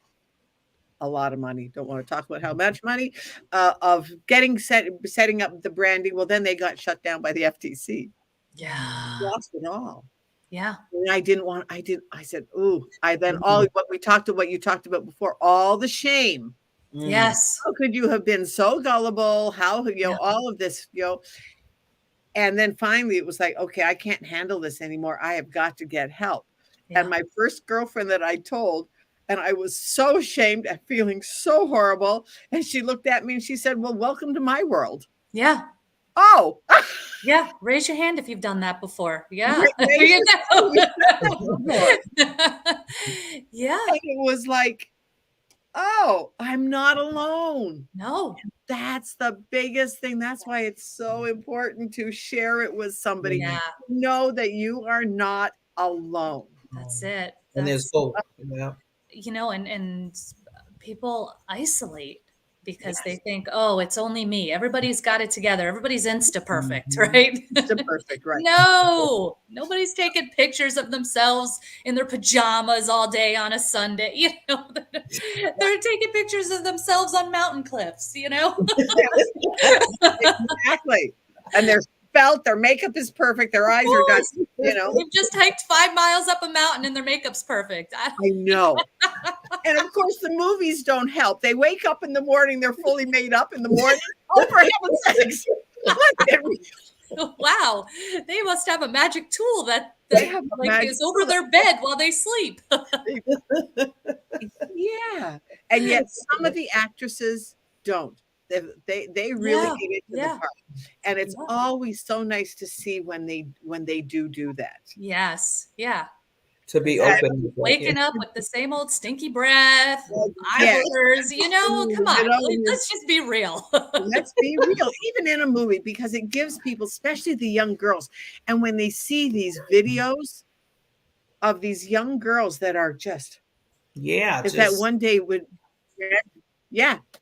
a lot of money. Don't want to talk about how much money of setting up the branding. Well, then they got shut down by the FTC. Yeah. Lost it all. Yeah. And I said, all what you talked about before, all the shame. Yes. How could you have been so gullible? How, all of this, And then finally it was like, okay, I can't handle this anymore. I have got to get help. Yeah. And my first girlfriend that I told, and I was so ashamed and feeling so horrible. And she looked at me and she said, well, welcome to my world. Yeah. Oh, Yeah. Raise your hand if you've done that before. Yeah. raise You know? Yeah. And it was like, oh, I'm not alone. No. That's the biggest thing. That's why it's so important to share it with somebody. Yeah. Know that you are not alone. That's it. And there's hope. Yeah. You know, and people isolate because they think, oh, it's only me. Everybody's got it together. Everybody's Insta perfect, right? Insta perfect, right? No, nobody's taking pictures of themselves in their pajamas all day on a Sunday. You know, they're taking pictures of themselves on mountain cliffs, you know? Exactly. And they're felt, their makeup is perfect, their eyes are done, you know. They've just hiked 5 miles up a mountain and their makeup's perfect. I know. And of course, the movies don't help. They wake up in the morning, they're fully made up in the morning. Oh, for heaven's sakes. Wow. They must have a magic tool that like is over their bed while they sleep. Yeah. And yet some of the actresses don't. They really get into the part. And it's always so nice to see when they do that. Yes. Yeah. To be open. Waking up with the same old stinky breath, eyelids, you know, come on, let's just be real. Let's be real, even in a movie, because it gives people, especially the young girls, and when they see these videos of these young girls that are just, that one day would,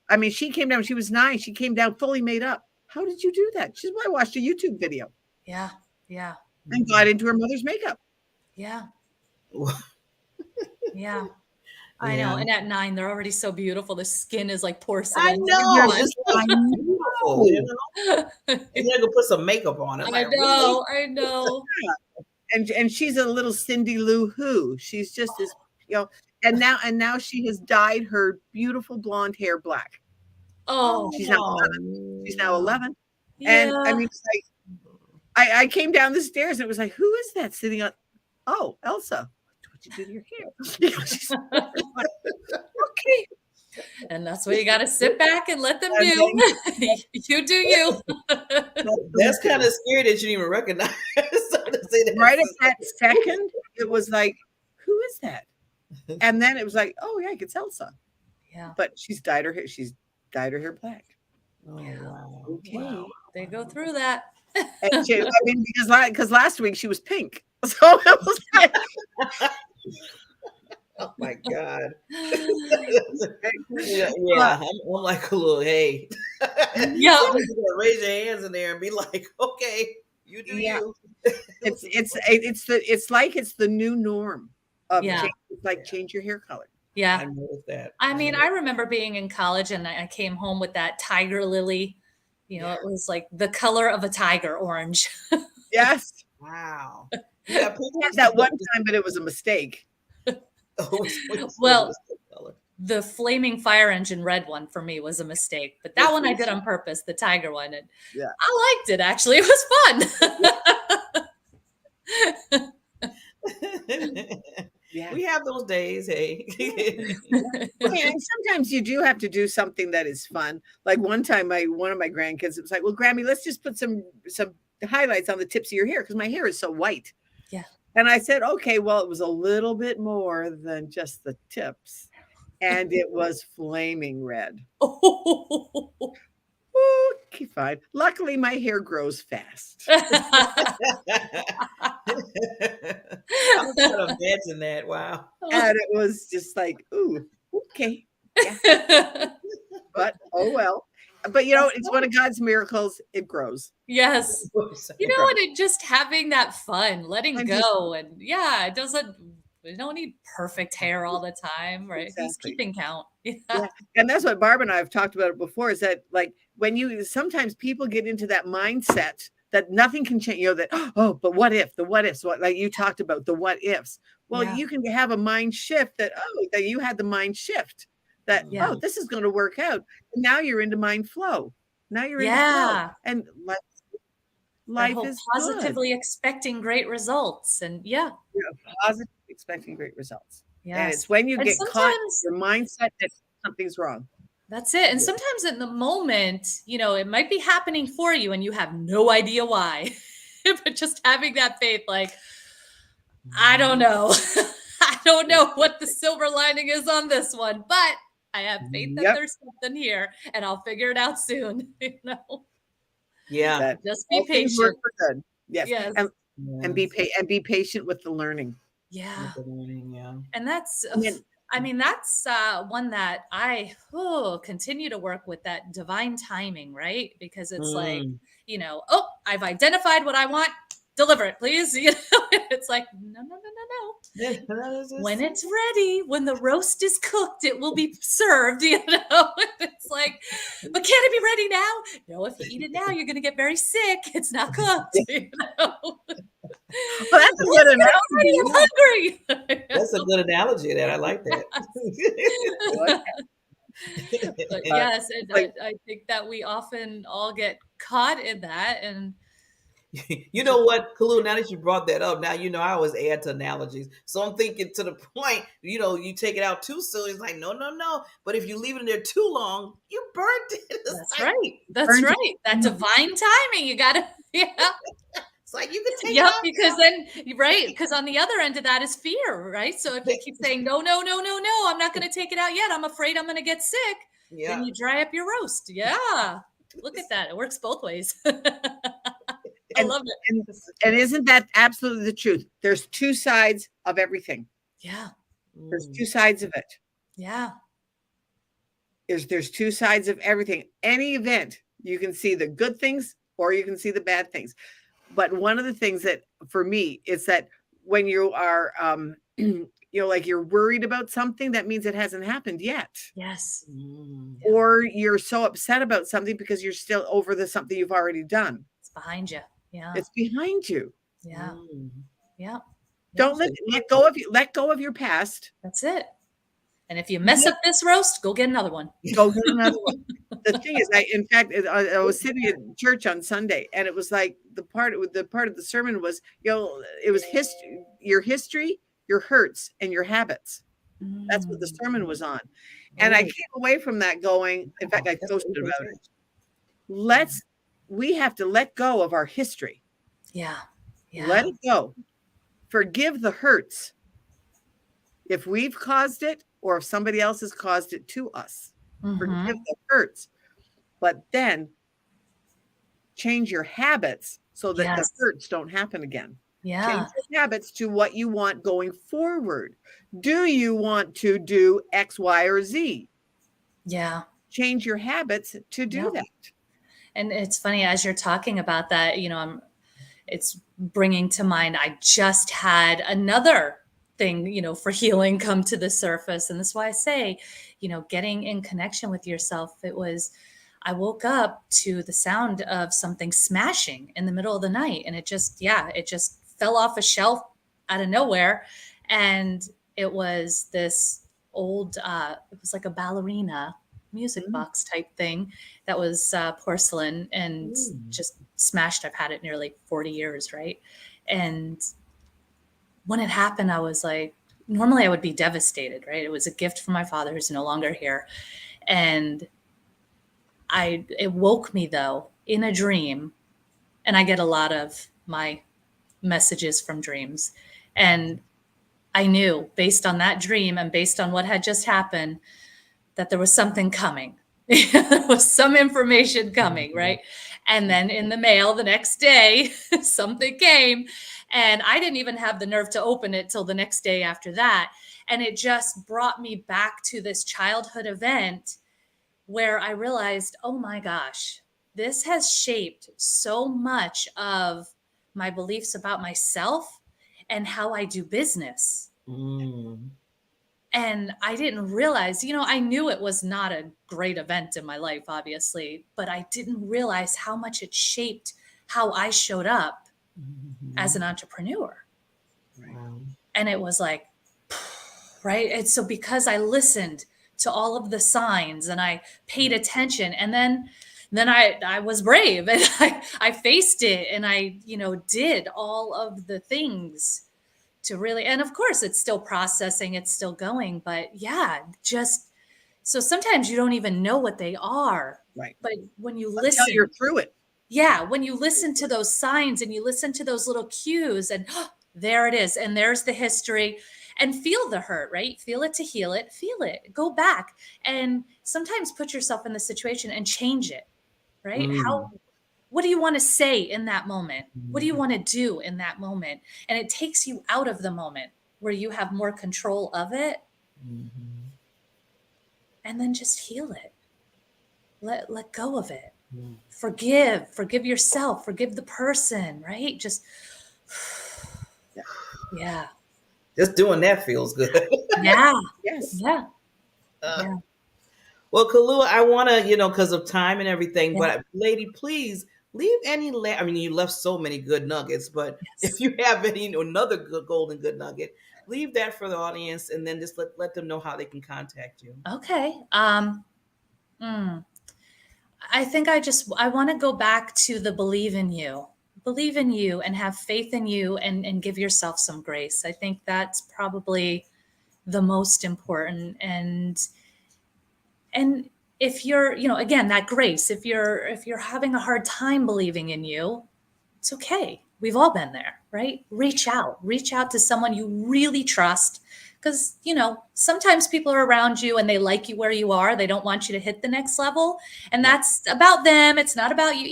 I mean, she came down, she was 9, she came down fully made up. How did you do that? She's, well, I watched a YouTube video. Yeah. Yeah. And got into her mother's makeup. Yeah. Yeah. I know. And at 9, they're already so beautiful. The skin is like porcelain. I know. It's like beautiful, you know? And they're gonna put some makeup on it. I know. I know. And she's a little Cindy Lou Who. She's just as, you know, and now she has dyed her beautiful blonde hair black. Oh, she's now 11. She's now 11. Yeah. And I mean, it's like, I came down the stairs and it was like, who is that sitting on? Oh, Elsa. What you do to your hair? Okay. And that's why you got to sit back and let them do. You do you. That's kind of scary that you didn't even recognize. Right at that second, it was like, who is that? And then it was like, oh yeah, it's Elsa. Yeah. But she's dyed her hair. She's dyed her hair black. Oh, wow. Okay. Wow. They go through that. And she, I mean, because last week she was pink. So it was like, oh my God. Yeah, I'm like a little, hey. Yeah. Raise your hands in there and be like, okay, you do you. It's like it's the new norm of change your hair color. Yeah. I noticed that. I mean, I remember being in college and I came home with that tiger lily. You know, it was like the color of a tiger, orange. Yes. Wow. Yeah, that one time, but it was a mistake. Well, the flaming fire engine red one for me was a mistake, but that one I did on purpose, the tiger one. And I liked it, actually. It was fun. Yeah. We have those days, hey. And sometimes you do have to do something that is fun. Like one time, one of my grandkids, it was like, well, Grammy, let's just put some highlights on the tips of your hair because my hair is so white. Yeah. And I said, okay, well, it was a little bit more than just the tips. And it was flaming red. Okay, fine. Luckily, my hair grows fast. I can imagine that. Wow. And it was just like, ooh, okay. Yeah. But, oh well. But, you know, it's one of God's miracles. It grows. Yes. You know, and it just having that fun, letting go. And yeah, we don't need perfect hair all the time, right? Exactly. He's keeping count. Yeah. And that's what Barb and I have talked about it before, is that like sometimes people get into that mindset that nothing can change, you know, that, oh, but what if, like you talked about the what ifs. Well, you can have a mind shift that you had the mind shift that, this is going to work out. And now you're into mind flow. Now you're into flow. And life whole is positively expecting great results. And good. You're positive, expecting great results. And yes. it's when you And get caught, sometimes your mindset that something's wrong. that's it. And sometimes in the moment, it might be happening for you and you have no idea why. But just having that faith, like, I don't know. I don't know what the silver lining is on this one, but I have faith that Yep. there's something here and I'll figure it out soon. Yeah. That Just be all things work patient. for good. Yes. Yes. And be patient with the learning. Yeah. Yeah. And that's, And then- I mean, that's one that I continue to work with, that divine timing, right? Because it's like, oh, I've identified what I want. Deliver it, please. It's like, no. When it's ready, when the roast is cooked, it will be served. It's like, but can it be ready now? No, if you eat it now, you're going to get very sick. It's not cooked. Well, that's a good analogy. I'm hungry. That's a good analogy. That I like that. But yes, and I think that we often all get caught in that. And you know what, Kalu, now that you brought that up, now I always add to analogies. So I'm thinking to the point, you take it out too soon. It's like, no. But if you leave it in there too long, you burnt it. That's right. That's right. That divine timing. You gotta, It's like you can take it out. Because then, right? Because on the other end of that is fear, right? So if you keep saying, no, I'm not going to take it out yet, I'm afraid I'm going to get sick, then you dry up your roast. Yeah. Look at that. It works both ways. I love it. And isn't that absolutely the truth? There's two sides of everything. Yeah. There's two sides of it. Yeah. There's two sides of everything. Any event, you can see the good things or you can see the bad things. But one of the things that for me is that when you are, like you're worried about something, that means it hasn't happened yet. Yes. Or you're so upset about something because you're still over something you've already done. It's behind you. Yeah. It's behind you. Yeah. Yeah. Don't let go of your past. That's it. And if you mess up this roast, go get another one. Go get another one. The thing is, I was sitting in church on Sunday, and it was like the part of the sermon was, it was your history, your hurts, and your habits. That's what the sermon was on. And I came away from that going, in fact, I posted about it. We have to let go of our history. Yeah. Let it go. Forgive the hurts. If we've caused it or if somebody else has caused it to us, forgive the hurts. But then change your habits so that the hurts don't happen again. Yeah. Change your habits to what you want going forward. Do you want to do X, Y, or Z? Yeah. Change your habits to do that. And it's funny, as you're talking about that, it's bringing to mind, I just had another thing, for healing come to the surface. And that's why I say, getting in connection with yourself. I woke up to the sound of something smashing in the middle of the night. And it just fell off a shelf out of nowhere. And it was this old, it was like a ballerina music box type thing that was porcelain and just smashed. I've had it nearly 40 years, right? And when it happened, I was like, normally I would be devastated, right? It was a gift from my father who's no longer here. And it woke me though in a dream. And I get a lot of my messages from dreams. And I knew based on that dream and based on what had just happened, that there was something coming. There was some information coming, right? And then in the mail the next day, something came. And I didn't even have the nerve to open it till the next day after that. And it just brought me back to this childhood event where I realized, oh my gosh, this has shaped so much of my beliefs about myself and how I do business. And I didn't realize, I knew it was not a great event in my life, obviously, but I didn't realize how much it shaped how I showed up as an entrepreneur. Wow. And it was like, right. And so because I listened to all of the signs and I paid attention, and then then I was brave and I faced it, and I, did all of the things to really, and of course it's still processing, it's still going, but yeah, just, so sometimes you don't even know what they are. Right. But when you listen, you're through it. Yeah. When you listen to those signs and you listen to those little cues, and there it is. And there's the history, and feel the hurt, right? Feel it to heal it, feel it, go back, and sometimes put yourself in the situation and change it, right? What do you want to say in that moment? What do you want to do in that moment? And it takes you out of the moment where you have more control of it. And then just heal it. Let go of it. Forgive yourself, forgive the person, right? Just, yeah. Just doing that feels good. Yeah. Yes. Yeah. Well, Kalua, I want to, because of time and everything, but lady, please leave any, you left so many good nuggets, but if you have any, another good golden nugget, leave that for the audience, and then just let them know how they can contact you. Okay. I think I want to go back to the believe in you and have faith in you, and give yourself some grace. I think that's probably the most important. And if you're, again, that grace, if you're having a hard time believing in you, it's okay. We've all been there, right? Reach out to someone you really trust, because, sometimes people are around you and they like you where you are. They don't want you to hit the next level. And that's about them. It's not about you.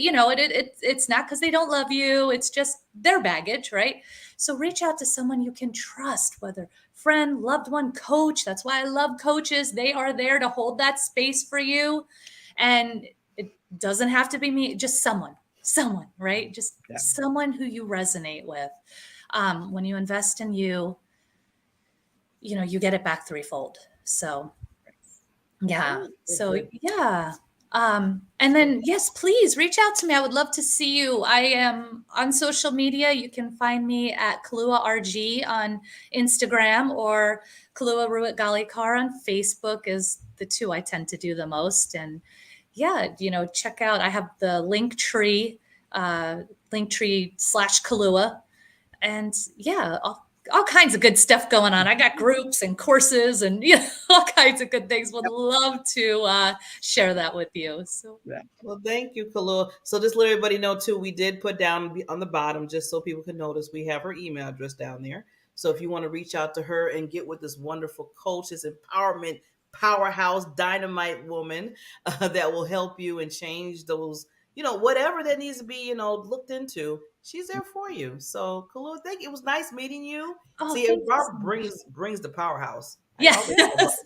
It's not because they don't love you. It's just their baggage, right? So reach out to someone you can trust, whether friend, loved one, coach. That's why I love coaches. They are there to hold that space for you. And it doesn't have to be me, just someone, right? Just someone who you resonate with. When you invest in you, you get it back threefold. So, yeah. So, yeah. And then, yes, please reach out to me. I would love to see you. I am on social media. You can find me at Kalua RG on Instagram, or Kalua Ruit Galikar on Facebook is the two I tend to do the most. And yeah, check out, I have the Linktree /Kalua. And yeah, all kinds of good stuff going on. I got groups and courses and all kinds of good things. Would love to share that with you. So, well, thank you, Kalua. So just let everybody know too, we did put down on the bottom, just so people can notice, we have her email address down there. So if you want to reach out to her and get with this wonderful coach, this empowerment powerhouse, dynamite woman that will help you and change those, whatever that needs to be, looked into, she's there for you. So, Kalua, thank you. It was nice meeting you. Oh, see, Barbara brings the powerhouse. Yes,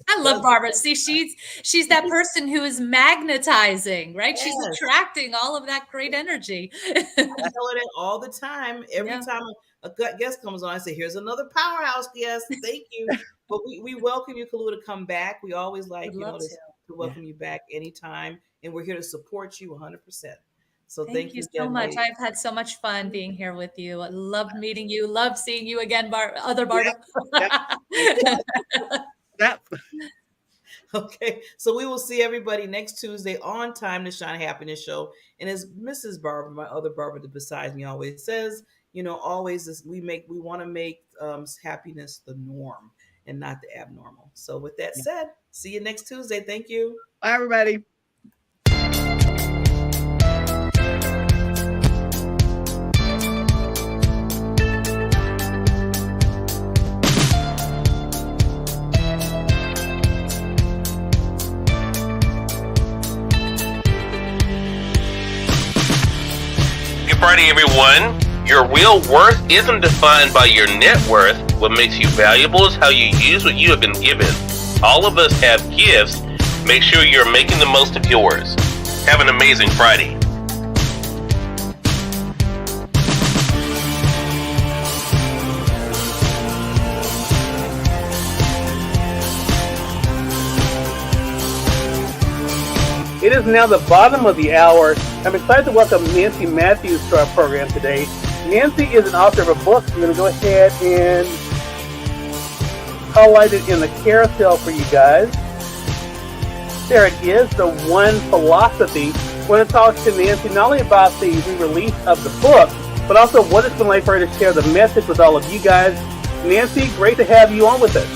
I love Barbara. See, she's that person who is magnetizing, right? She's attracting all of that great energy. I tell her that all the time. Every time a guest comes on, I say, here's another powerhouse guest. Thank you. But we welcome you, Kalua, to come back. We always like, to welcome you back anytime. And we're here to support you 100%. So thank you so much. I've had so much fun being here with you. I loved meeting you. Loved seeing you again, other Barbara. Okay. So we will see everybody next Tuesday on Time to Shine Happiness Show. And as Mrs. Barbara, my other Barbara besides me, always says, always we want to make happiness the norm and not the abnormal. So with that said, see you next Tuesday. Thank you. Bye, everybody. Good Friday, everyone. Your real worth isn't defined by your net worth. What makes you valuable is how you use what you have been given. All of us have gifts. Make sure you're making the most of yours. Have an amazing Friday. It is now the bottom of the hour. I'm excited to welcome Nancy Matthews to our program today. Nancy is an author of a book. I'm going to go ahead and highlight it in the carousel for you guys. There it is, The One Philosophy. We're going to talk to Nancy not only about the re-release of the book, but also what it's been like for her to share the message with all of you guys. Nancy, great to have you on with us.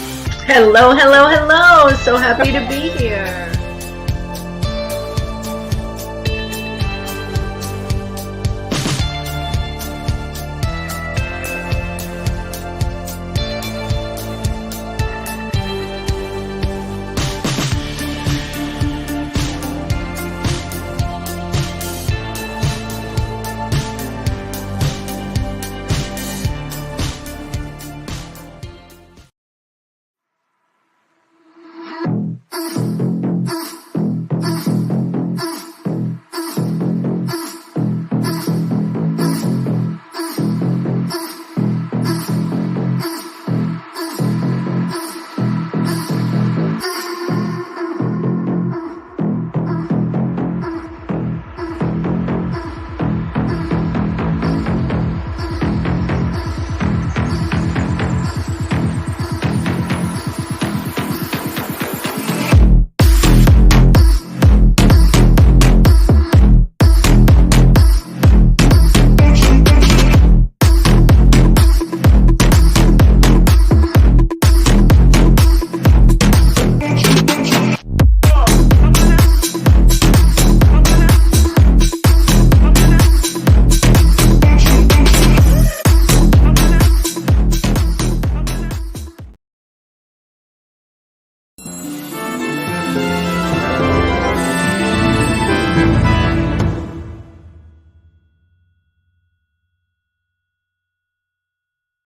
Hello, hello, hello. So happy to be here.